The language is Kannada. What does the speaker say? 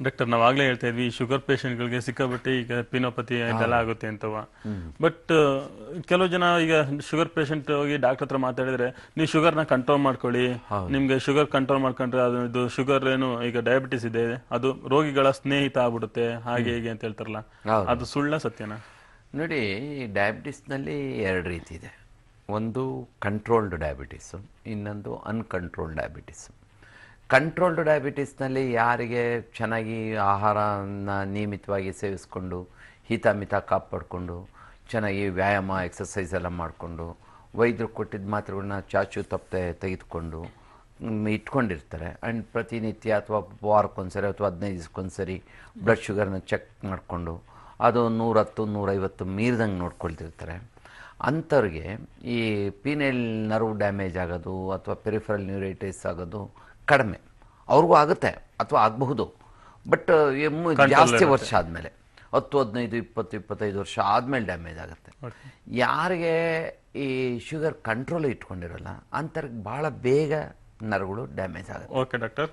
ಡಾಕ್ಟರ್ ನಾವ್ ಆಗ್ಲೇ ಹೇಳ್ತಾ ಇದ್ವಿ ಶುಗರ್ ಗಳಿಗೆ ಸಿಕ್ಕಾಬಿಟ್ಟು ಈಗ ಪಿನೋಪತಿ ಇದೆಲ್ಲ ಆಗುತ್ತೆ ಅಂತವ. ಬಟ್ ಕೆಲವು ಜನ ಈಗ ಶುಗರ್ ಪೇಷಂಟ್ ಹೋಗಿ ಡಾಕ್ಟರ್ ಹತ್ರ ಮಾತಾಡಿದ್ರೆ ನೀವು ಶುಗರ್ನ ಕಂಟ್ರೋಲ್ ಮಾಡ್ಕೊಳ್ಳಿ, ನಿಮ್ಗೆ ಶುಗರ್ ಕಂಟ್ರೋಲ್ ಮಾಡ್ಕೊಂಡ್ರೆ ಅದು ಇದು ಶುಗರ್ ಏನು ಈಗ ಡಯಾಬಿಟಿಸ್ ಇದೆ ಅದು ರೋಗಿಗಳ ಸ್ನೇಹಿತ ಆಗ್ಬಿಡುತ್ತೆ ಹಾಗೆ ಹೀಗೆ ಅಂತ ಹೇಳ್ತಾರಲ್ಲ, ಅದು ಸುಳ್ಳ ಸತ್ಯನಾ? ನೋಡಿ, ಡಯಾಬಿಟಿಸ್ನಲ್ಲಿ ಎರಡು ರೀತಿ ಇದೆ. ಒಂದು ಕಂಟ್ರೋಲ್ಡ್ ಡಯಾಬಿಟಿಸು, ಇನ್ನೊಂದು ಅನ್ಕಂಟ್ರೋಲ್ಡ್ ಡಯಾಬಿಟಿಸು. ಕಂಟ್ರೋಲ್ಡ್ ಡಯಾಬಿಟಿಸ್ನಲ್ಲಿ ಯಾರಿಗೆ ಚೆನ್ನಾಗಿ ಆಹಾರನ ನಿಯಮಿತವಾಗಿ ಸೇವಿಸ್ಕೊಂಡು ಹಿತಮಿತ ಕಾಪಾಡಿಕೊಂಡು ಚೆನ್ನಾಗಿ ವ್ಯಾಯಾಮ ಎಕ್ಸಸೈಸ್ ಎಲ್ಲ ಮಾಡಿಕೊಂಡು ವೈದ್ಯರು ಕೊಟ್ಟಿದ್ದ ಮಾತ್ರೆಗಳನ್ನ ಚಾಚು ತಪ್ಪದೆ ತೆಗೆದುಕೊಂಡು ಇಟ್ಕೊಂಡಿರ್ತಾರೆ. ಆ್ಯಂಡ್ ಪ್ರತಿನಿತ್ಯ ಅಥವಾ ವಾರಕ್ಕೊಂದ್ಸರಿ ಅಥವಾ 15 ದಿವಸಕ್ಕೊಂದ್ಸರಿ ಬ್ಲಡ್ ಶುಗರ್ನ ಚೆಕ್ ಮಾಡಿಕೊಂಡು ಅದು 110 150 ಮೀರಿದಂಗೆ ನೋಡ್ಕೊಳ್ತಿರ್ತಾರೆ. ಅಂಥವ್ರಿಗೆ ಈ ಪೀನೈಲ್ ನರ್ವ್ ಡ್ಯಾಮೇಜ್ ಆಗೋದು ಅಥವಾ ಪೆರಿಫರಲ್ ನ್ಯೂರೈಟಿಸ್ ಆಗೋದು ಕಡಿಮೆ. ಅವ್ರಿಗೂ ಆಗುತ್ತೆ ಅಥವಾ ಆಗಬಹುದು, ಬಟ್ ಜಾಸ್ತಿ ವರ್ಷ ಆದಮೇಲೆ 10 15 20 25 ವರ್ಷ ಆದಮೇಲೆ ಡ್ಯಾಮೇಜ್ ಆಗುತ್ತೆ. ಯಾರಿಗೆ ಈ ಶುಗರ್ ಕಂಟ್ರೋಲ್ ಇಟ್ಕೊಂಡಿರೋಲ್ಲ ಅಂಥವ್ರಿಗೆ ಭಾಳ ಬೇಗ ನರ್ವ್ಗಳು ಡ್ಯಾಮೇಜ್ ಆಗುತ್ತೆ. Okay doctor.